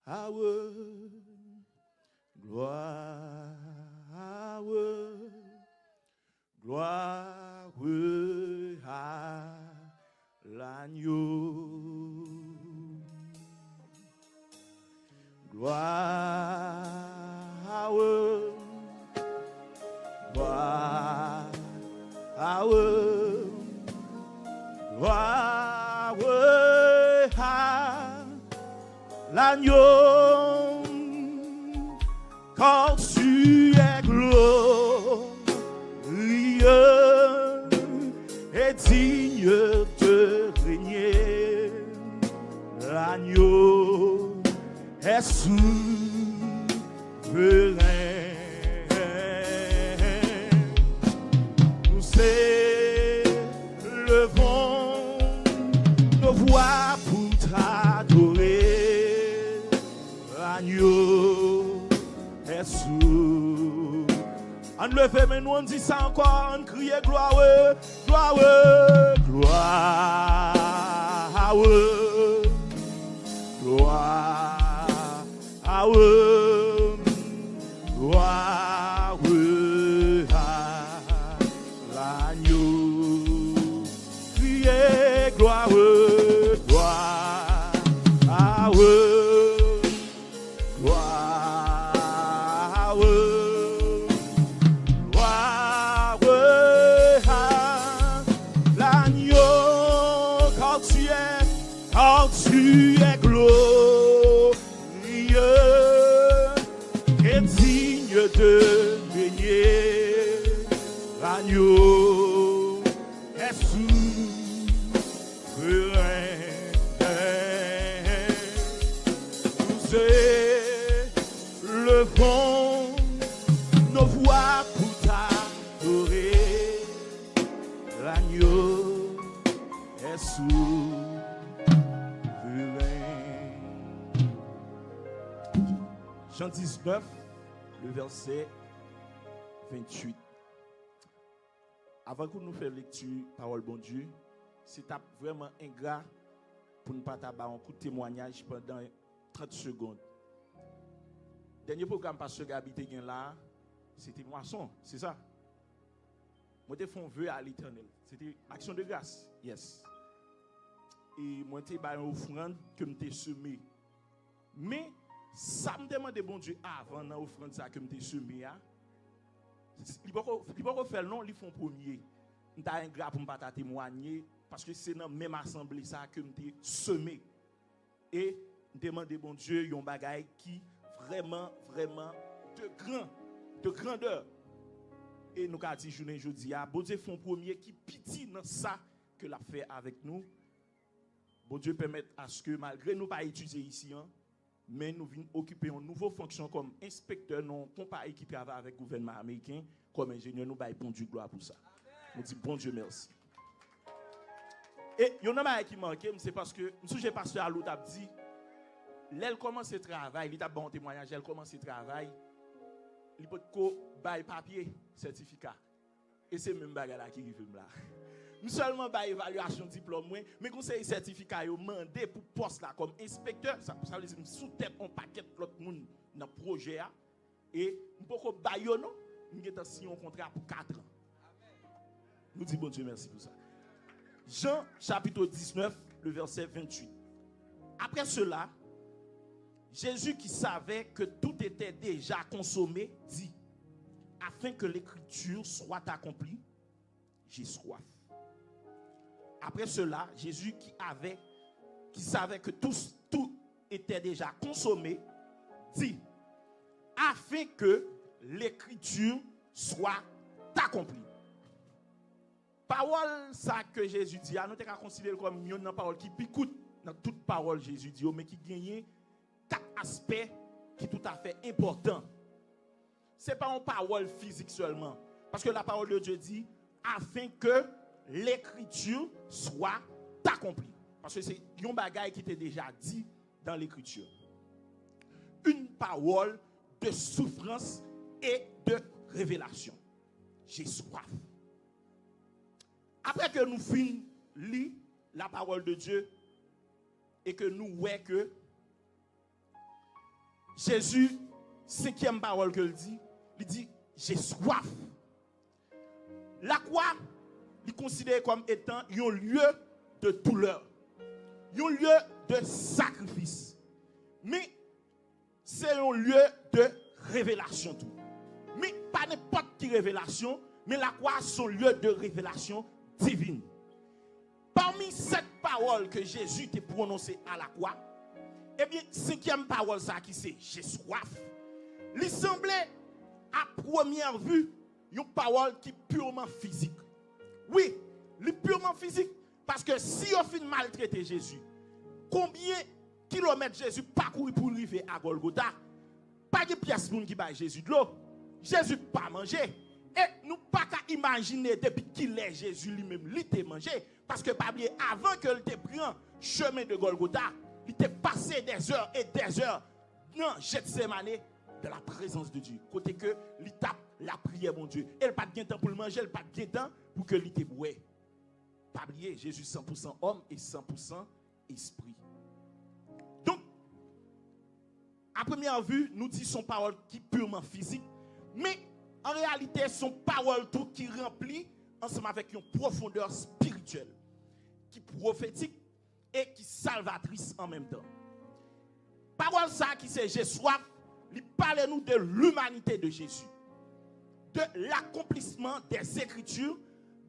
gloire à l'agneau. Gloire, gloire, gloire à l'agneau, quand tu es glorieux et digne de régner, l'agneau est souverain. Nous élevons nos voix pour t'adorer. L'agneau est souverain. On le fait, mais nous on dit ça encore, on crie gloire, gloire, gloire. Gloire, gloire à l'agneau. Criez gloire, gloire, gloire, gloire à l'agneau. Quand tu es glorieux et digne de régner, l'agneau est souverain. Nous élevons nos voix pour t'adorer, l'agneau est souverain. Jean 19, le verset 28. Avant que nous fassions lecture, parole bon Dieu, c'est vraiment ingrat pour ne pas avoir un coup de témoignage pendant 30 secondes. Dernier programme pasteur Gabi était là, c'était moisson, c'est ça? Moi, j'ai fait un vœu à l'Éternel. C'était action de grâce, yes. Et moi, j'ai fait une offrande que j'ai semée. Mais, ça me demande bon Dieu avant dans l'offrande ça que je semé. Il ne peut pas faire non, ils font premier. Je suis ingrat pour ne pas témoigner parce que c'est dans la même assemblée ça que je semé. Et je demande bon Dieu un bagage qui vraiment de grandeur. Et nous avons dit aujourd'hui, bon Dieu font premier qui petit dans ça que l'a fait avec nous. Bon Dieu permet à ce que malgré nous pas étudier ici, mais nous venons occuper une nouvelle fonction comme inspecteur, non comparé qui travaille avec le gouvernement américain, comme ingénieur, nous avons bon Dieu gloire pour ça. Nous disons bon Dieu merci. Et il y a un qui manque, c'est parce que, je pasteur à l'autre a dit, elle commence le travail, il a bon témoignage, elle commence le travail, il peut bailler papier, certificat. Et c'est même bagarre qui arrive là. Nous seulement par évaluation diplôme, mais conseil certificat yo mandé pour poste là comme inspecteur, ça veut dire sous tête on paquet l'autre monde dans projet et nous poko bayo non, nous avons signé un contrat pour 4 ans. Nous disons bon Dieu merci pour ça. Jean chapitre 19, le verset 28. Après cela, Jésus qui savait que tout était déjà consommé dit, afin que l'écriture soit accomplie, j'ai soif. Après cela, Jésus qui savait que tout était déjà consommé, dit, afin que l'écriture soit accomplie. Parole ça que Jésus dit, nous avons considéré comme une parole qui picoute dans toute parole Jésus dit, mais qui gagne 4 aspects qui sont tout à fait importants. Ce n'est pas une parole physique seulement, parce que la parole de Dieu dit, afin que l'écriture soit accomplie. Parce que c'est un bagage qui était déjà dit dans l'écriture. Une parole de souffrance et de révélation. J'ai soif. Après que nous finissons lire la parole de Dieu et que nous voyons que Jésus, cinquième parole que il dit, j'ai soif. La croix, il est considéré comme étant un lieu de douleur, un lieu de sacrifice. Mais c'est un lieu de révélation tout. Mais pas n'importe quelle révélation, mais la croix c'est un lieu de révélation divine. Parmi cette parole que Jésus t'a prononcée à la croix, eh bien, cinquième parole ça qui c'est j'ai soif. Il semblait à première vue une parole qui est purement physique. Oui, elle est purement physique parce que si on finit maltraiter Jésus, combien de kilomètres Jésus parcouru pour arriver à Golgotha? Pas de pièce pour qui bat Jésus de l'eau. Jésus pas mangé. Et nous pas qu'à imaginer depuis qu'il est Jésus lui-même, il était mangé. Parce que pas bien, avant que il te prenne chemin de Golgotha, il était passé des heures et des heures dans Gethsemane de la présence de Dieu. Côté que il tape la prière, mon Dieu. Elle pas de temps pour le manger, elle pas de temps pour que il te boue. Pas oublier, Jésus 100% homme et 100% esprit. Donc, à première vue, nous disons son parole qui est purement physique, mais en réalité, son parole tout qui remplit ensemble avec une profondeur spirituelle, qui prophétique et qui salvatrice en même temps. Parole ça qui c'est j'ai soif, il parle nous de l'humanité de Jésus, de l'accomplissement des Écritures,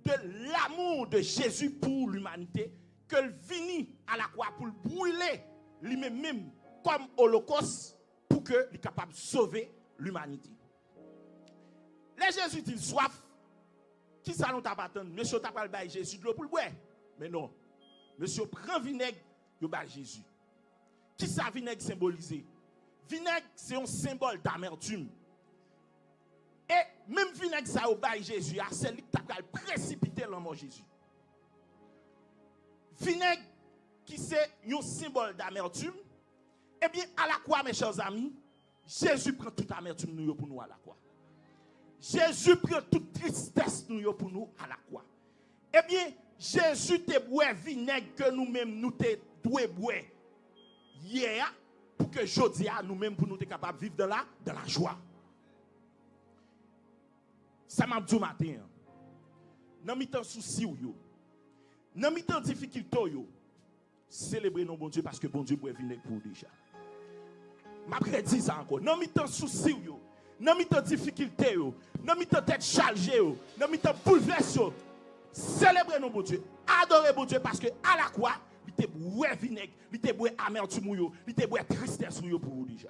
de l'amour de Jésus pour l'humanité, qu'il finit à la croix pour le brûler lui-même comme holocauste pour qu'il soit capable de sauver l'humanité. Les Jésus dit soif, qui ça nous t'a pas attendre? Monsieur t'a pas le Jésus de l'eau pour le boire. Mais non. Monsieur prend vinaigre, il bat Jésus. Qui ça vinaigre symbolisé? Vinaigre c'est un symbole d'amertume. Et même vinaigre ça au bat Jésus, c'est lui qui t'a précipité dans mort Jésus. Vinaigre qui c'est un symbole d'amertume. Eh bien à la croix mes chers amis, Jésus prend toute amertume nous pour nous à la croix. Jésus prend toute tristesse nous pour nous à la croix. Eh bien, Jésus te boit vinaigre que nous-mêmes nous te doué boire hier pour que jodi a nous-mêmes pour nous être capables de vivre dans la joie. Ça m'a dit matin. Dans mi-temps souci yo. Dans mi-temps difficulté yo. Célébrer nos bon Dieu parce que bon Dieu boit vinaigre pour déjà. M'a prédit ça encore. Dans mi-temps souci yo. Dans mi-temps difficulté yo. Dans mi-temps tête chargée yo. Dans mi-temps bouleversé yo. Célébrer nos bon Dieu. Adorer bon Dieu parce que à la croix, il te boit vinaigre, il te boit amertume yo, il te boit tristesse yo pour vous déjà.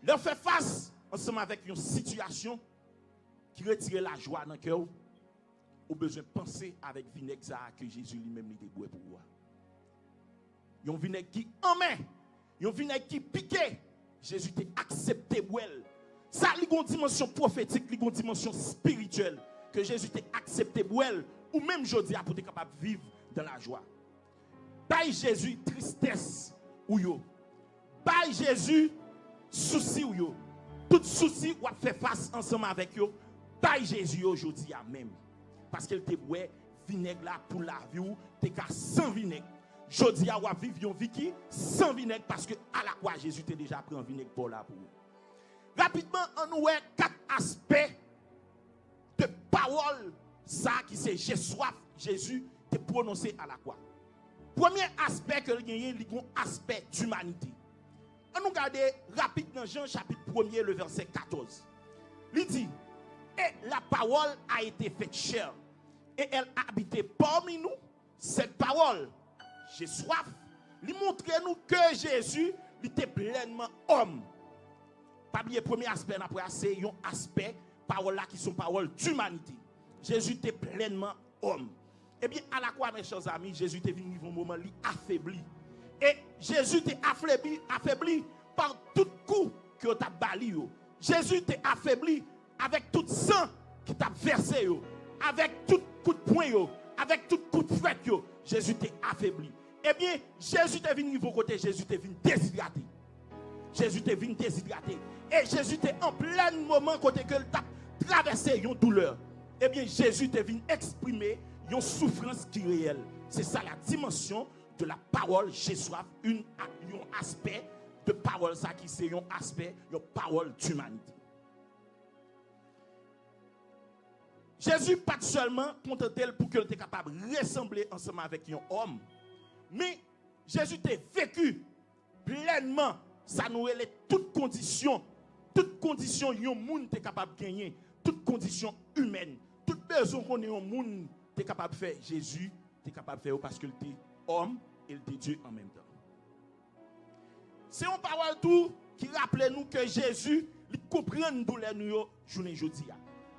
Leur fait face ensemble avec une situation qui retire la joie dans le cœur, au besoin de penser avec vinaigre que Jésus lui-même il te boit pour vous. Un vinaigre qui en main, un vinaigre qui piqué, Jésus t'a accepté pour elle. Ça a une dimension prophétique, une dimension spirituelle que Jésus t'a accepté pour elle, ou même aujourd'hui pour être capable de vivre dans la joie. Bye Jésus tristesse ou yo. Bye Jésus souci ou yo. Tout souci ou fait face ensemble avec yo. Bye Jésus aujourd'hui à même. Parce qu'elle te boit vinaigre là pour la vie ou t'es qu'à sans vinaigre. Jodi a wa vivre yon vie qui sans vinaigre parce que à la croix Jésus t'a déjà pris un vinaigre pour la pour. Rapidement on nous voit quatre aspects de parole ça qui c'est j'ai soif Jésus te prononcé à la croix. Premier aspect que il y a un aspect d'humanité. On nous regarde rapidement Jean chapitre 1er le verset 14. Il dit et la parole a été faite chair et elle a habité parmi nous. Cette parole j'ai soif, il montre nous que Jésus était pleinement homme. Pas bien premier aspect après c'est un aspect parole là qui sont paroles d'humanité. Jésus était pleinement homme. Eh bien à la croix mes chers amis, Jésus était venu un moment li affaibli. Et Jésus était affaibli par tout coup que t'a bali yo. Jésus était affaibli avec tout sang qui t'a versé yo, avec tout coup de poing yo, avec tout coup de fouet yo. Jésus était affaibli. Eh bien, Jésus est venu niveau côté, Jésus est venu déshydraté. Jésus est venu déshydraté. Et Jésus était en plein moment côté que t'a traversé une douleur. Eh bien, Jésus est venu exprimer une souffrance qui est réelle. C'est ça la dimension de la parole j'ai soif, un aspect de parole ça qui c'est un aspect, une parole d'humanité. Jésus pas seulement contenté pour qu'il était capable de ressembler ensemble avec un homme, mais Jésus était vécu pleinement, ça nous est toutes conditions un monde est capable de gagner, toutes conditions humaines, toutes besoins qu'on ait un monde est capable de faire. Jésus est capable de faire parce qu'il était homme et il était Dieu en même temps. C'est une parole tout qui rappelle nous que Jésus il comprend nous douleur nous journée aujourd'hui.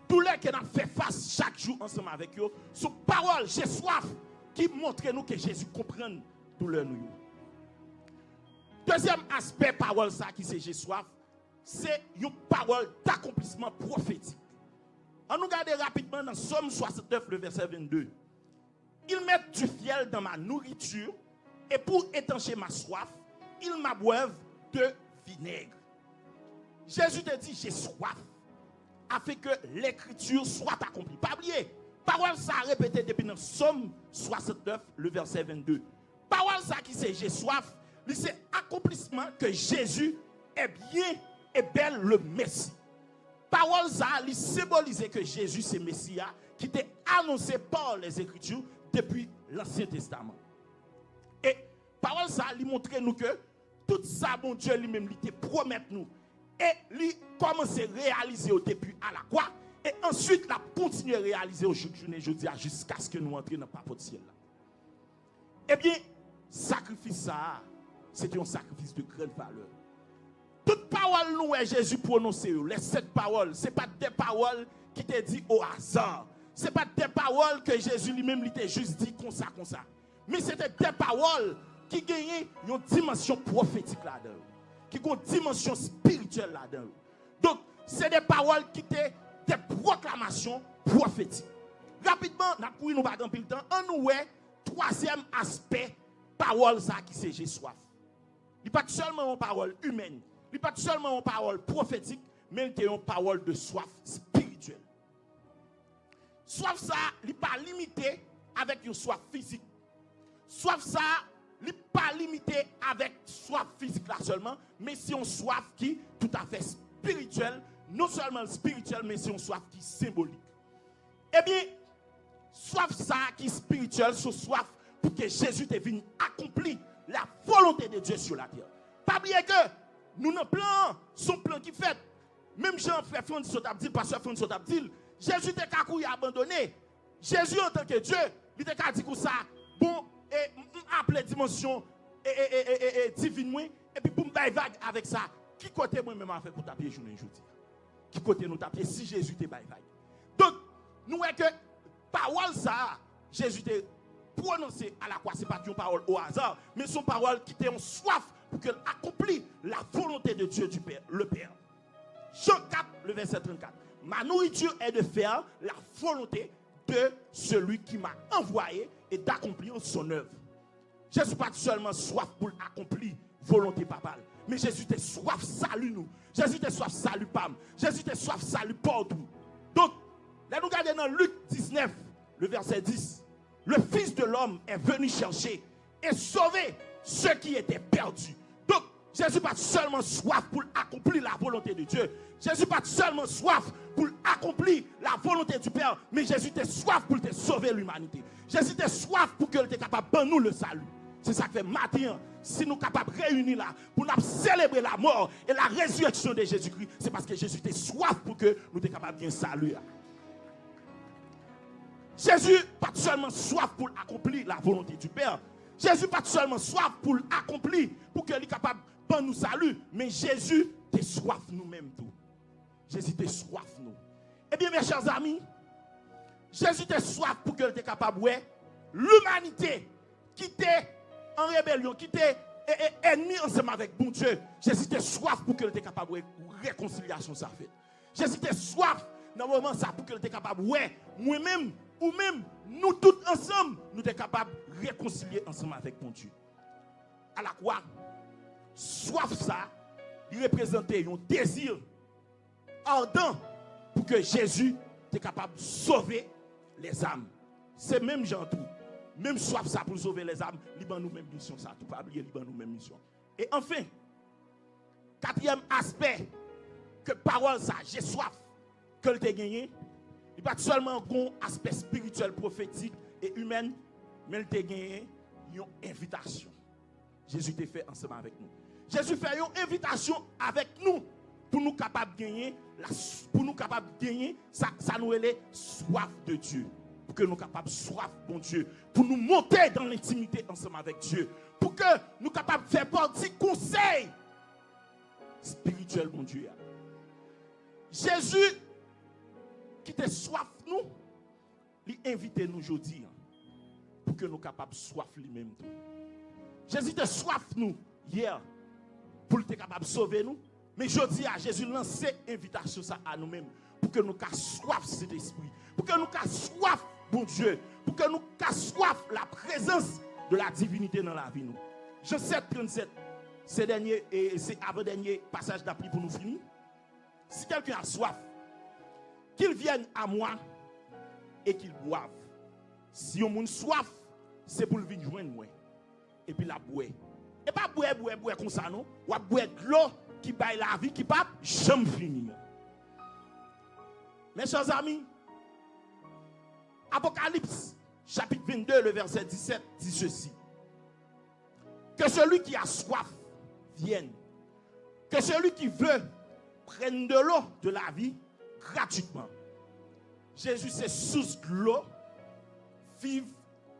Douleur qu'on a fait face chaque jour ensemble avec eux, son parole j'ai soif qui montre nous que Jésus comprend douleur nous. Deuxième aspect parole ça qui c'est j'ai soif, c'est une parole d'accomplissement prophétique. On nous regarde rapidement dans Somme 69 le verset 22. Ils mettent du fiel dans ma nourriture et pour étancher ma soif, ils m'abreuvent de vinaigre. Jésus te dit j'ai soif afin que l'écriture soit accomplie. Pas oublier, parole ça répété depuis dans Somme 69 le verset 22. Parole ça qui c'est j'ai soif, c'est accomplissement que Jésus est bien et belle le Messie. Parole ça lui symbolise que Jésus c'est Messie qui était annoncé par les Écritures depuis l'Ancien Testament. Et parole ça lui montre nous que tout ça bon Dieu lui-même lui te promet nous et lui commence à réaliser au début à la croix et ensuite la continue à réaliser au jour de jeudi jusqu'à ce que nous entrions dans le pape ciel là. Eh bien sacrifice ça c'était un sacrifice de grande valeur. Toute parole nous est Jésus prononcé, les 7 paroles, ce n'est pas des paroles qui te dit au hasard. Ce n'est pas des paroles que Jésus lui-même lui t'a juste dit comme ça. Mais c'était des paroles qui gagnaient une dimension prophétique là-dedans, qui ont une dimension spirituelle là-dedans. Donc, c'est des paroles qui étaient des proclamations prophétiques. Rapidement, nous ne pas dans le temps, on nous est troisième aspect, parole ça qui c'est j'ai soif. Il n'est pas seulement une parole humaine. Il n'est pas seulement une parole prophétique, mais il est une parole de soif spirituelle. Soif ça, il n'est pas limité avec une soif physique. Soif ça, il n'est pas limité avec soif physique là seulement, mais c'est une soif qui est tout à fait spirituelle, non seulement spirituelle, mais c'est une soif qui est symbolique. Eh bien, soif ça qui est spirituelle, c'est soif pour que Jésus te vienne accomplir la volonté de Dieu sur la terre. Pas oublier que nous n'avons plan, son plan qui fait. Même Jean-Frère François Sotabdil, pasteur François Sotabdil, Jésus te kakouille abandonné. Jésus en tant que Dieu, il te dit que ça, bon, et appelé dimension divine, et puis pour me vague avec ça, qui côté moi-même a fait pour taper journée aujourd'hui? Qui côté nous taper si Jésus te vague? Donc, nous voyons que parole ça, Jésus te prononcé à la croix, ce n'est pas une parole au hasard, mais son parole qui était en soif pour qu'elle accomplisse la volonté de Dieu du Père, le Père. Jean 4, le verset 34. Ma nourriture est de faire la volonté de celui qui m'a envoyé et d'accomplir son œuvre. Jésus pas seulement soif pour accomplir volonté papale, mais Jésus était soif salut nous. Jésus était soif salut Pam. Jésus était soif salut partout. Donc, là nous regardons dans Luc 19, le verset 10. Le Fils de l'homme est venu chercher et sauver ceux qui étaient perdus. Donc, Jésus pas seulement soif pour accomplir la volonté de Dieu. Jésus pas seulement soif pour accomplir la volonté du Père, mais Jésus était soif pour te sauver l'humanité. Jésus était soif pour qu'il était capable de nous le salut. C'est ça que fait matin, si nous sommes capables de réunir là, pour nous célébrer la mort et la résurrection de Jésus-Christ, c'est parce que Jésus était soif pour que nous soyons capables de bien saluer. Jésus pas seulement soif pour accomplir la volonté du Père. Jésus pas seulement soif pour accomplir, pour qu'il soit capable de nous saluer, mais Jésus était soif nous-mêmes tout. Jésus était soif nous. Eh bien, mes chers amis, Jésus était soif pour qu'il soit capable de l'humanité qui était en rébellion, qui était ennemi ensemble avec bon Dieu. Jésus était soif pour qu'il soit capable de réconciliation ça fait. Jésus était soif dans le moment ça pour qu'il soit capable moi-même ou même nous tous ensemble, nous sommes capables de réconcilier ensemble avec mon Dieu. À la croix, soif ça, il représentait un désir ardent pour que Jésus soit capable de sauver les âmes. C'est même genre tout. Même soif ça pour sauver les âmes, il y a nous même mission ça. Tout pas oublier, il y a nous même mission. Et enfin, Quatrième aspect, que parole ça, j'ai soif, que le te gagné, il pas seulement un aspect spirituel, prophétique et humain, mais il te gagné une invitation. Jésus t'a fait ensemble avec nous. Jésus fait une invitation avec nous pour nous capables de gagner, ça nous est soif de Dieu. Pour que nous capables de soif, bon Dieu, pour nous monter dans l'intimité ensemble avec Dieu, pour que nous capables de faire partie du conseil spirituel, mon Dieu. Jésus, qui te soif nous, il invite nous aujourd'hui pour que nous capables de soif lui-même. Jésus te soif nous hier pour être capable de sauver nous. Mais je dis à Jésus, lancer invitation ça à nous-mêmes pour que nous ayons soif cet esprit, pour que nous ayons soif, bon Dieu, pour que nous ayons soif la présence de la divinité dans la vie. Nous. Jean 7, 37, c'est avant-dernier passage d'appli pour nous finir. Si quelqu'un a soif, qu'il vienne à moi et qu'il boive. Si on a soif, c'est pour le venir joindre moi. Et puis la boire. Et pas boire comme ça, non? Ou boire de l'eau qui baille la vie, qui ne peut jamais finir. Mes chers amis, Apocalypse, chapitre 22, le verset 17, dit ceci. Que celui qui a soif vienne. Que celui qui veut prenne de l'eau de la vie gratuitement. Jésus, c'est source de l'eau, vive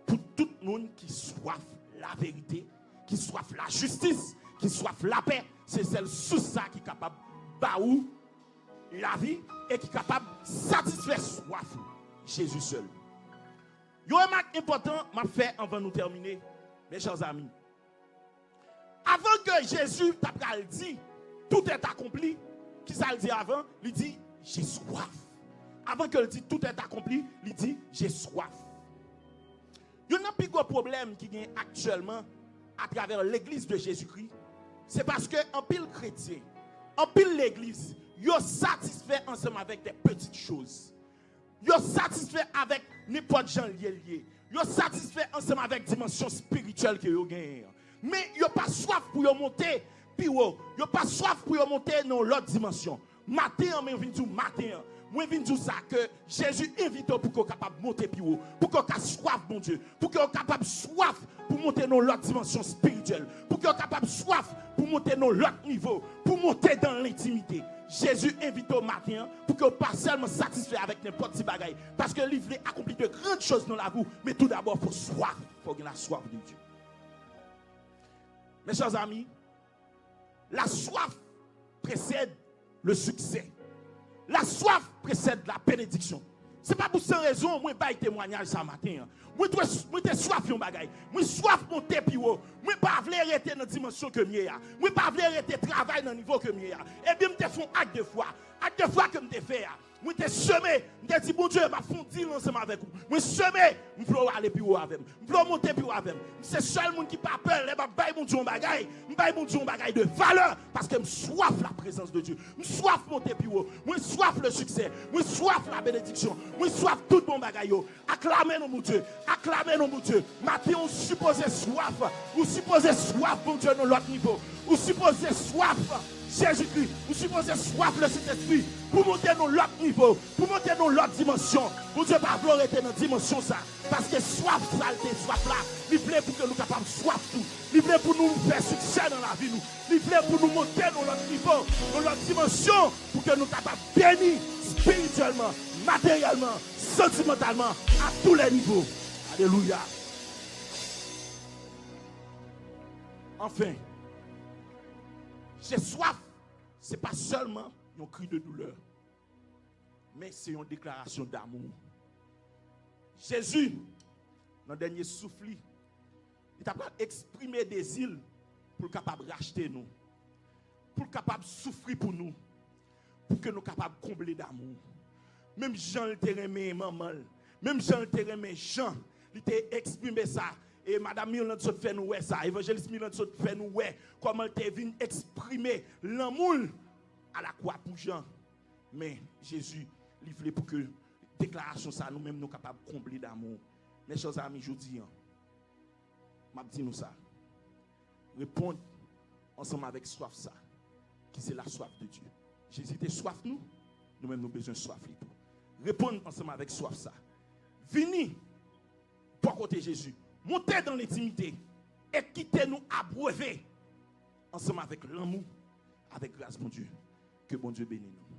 pour tout le monde qui soif la vérité, qui soif la justice, qui soif la paix. C'est celle sous ça qui est capable de baou la vie et qui est capable de satisfaire soif. Jésus seul. Il y a un remarque important m'a fait avant de nous terminer, mes chers amis. Avant que Jésus t'a dit tout est accompli, qui ça le dit avant? Il dit j'ai soif. Avant que le dit tout est accompli, il dit j'ai soif. Il y a un plus gros problème qui est actuellement à travers l'église de Jésus-Christ. C'est parce que en pile chrétien, en pile l'église, ils sont satisfaits ensemble avec des petites choses. Ils sont satisfaits avec n'importe gens liés. Ils sont satisfaits ensemble avec dimension spirituelle que ils gagnent. Mais ils n'ont pas soif pour monter plus haut. Ils n'ont pas soif pour monter dans l'autre dimension. Matin, je viens dire matin. Moi, je viens dire ça que Jésus invite pour qu'on soit capable de monter plus haut. Pour qu'on ait soif, mon Dieu. Pour qu'on soit capable de soif pour monter dans l'autre dimension spirituelle. Pour qu'on soit capable de soif pour monter dans l'autre niveau. Pour monter dans l'intimité. Jésus invite au matin pour qu'on ne pas seulement satisfait avec n'importe quel bagaille. Parce que lui voulait accomplir de grandes choses dans la vie. Mais tout d'abord, il faut soif. Il faut qu'il ait la soif de Dieu. Mes chers amis, la soif précède le succès. La soif précède la bénédiction. Ce n'est pas pour cette raison que je vais témoignage ce matin. Moi, je suis soif de bagaille. Moi, soif de monter plus haut. Moi, je ne veux pas arrêter dans la dimension que je suis. Moi, je ne veux pas arrêter de travailler dans le niveau que je suis. Et bien, je fais un acte de foi. Acte de foi que je fais. Moi, je semé. Je dis, bon Dieu, je vais faire un deal ensemble avec vous. Moi, semé. Je veux aller plus haut avec vous. Je veux monter plus haut avec vous. C'est le seul monde qui n'a pas peur. Je vais mon Dieu un bagaille. Je vais mon Dieu un bagaille de valeur. Parce que je soif la présence de Dieu. Je soif monter plus haut. Je soif le succès. Je soif la bénédiction. Je soif tout mon bagaille. Acclamez mon Dieu. Acclamez mon Dieu. Maintenant, on suppose soif. Vous supposez soif, mon Dieu, dans l'autre niveau. Vous supposez soif. Jésus-Christ, vous supposez soif le Saint-Esprit pour monter dans l'autre niveau, pour monter dans l'autre dimension. Vous ne pouvez pas vouloir être dans la dimension ça. Parce que soif, saleté, soif là, il voulait pour que nous capables de soif tout. Il voulait pour nous faire succès dans la vie. Il voulait pour nous monter dans l'autre niveau, dans l'autre dimension, pour que nous capables de bénir spirituellement, matériellement, sentimentalement, à tous les niveaux. Alléluia. Enfin, j'ai soif, ce n'est pas seulement un cri de douleur, mais c'est une déclaration d'amour. Jésus, dans le dernier souffle, il a exprimé des îles pour capable de racheter nous, pour capable de souffrir pour nous, pour que nous capables de combler d'amour. Même Jean le terrain maman, même Jean le terrain Jean, il a exprimé ça. Et Madame Milan de fait nous ça, évangéliste Milan de fait nous comment elle vient exprimer l'amour à la croix pour Jean. Mais Jésus, il voulait pour que déclaration ça nous-mêmes nous capables de combler d'amour. Mes chers amis, je dis, m'a dit nous ça. Répondre ensemble avec soif ça. qui c'est la soif de Dieu. Jésus était soif nous, nous-mêmes nous besoin de soif. Répondre ensemble avec soif ça. Venez pour côté Jésus. Montez dans l'intimité et quittez-nous abreuver ensemble avec l'amour, avec grâce, mon Dieu. Que bon Dieu bénisse nous.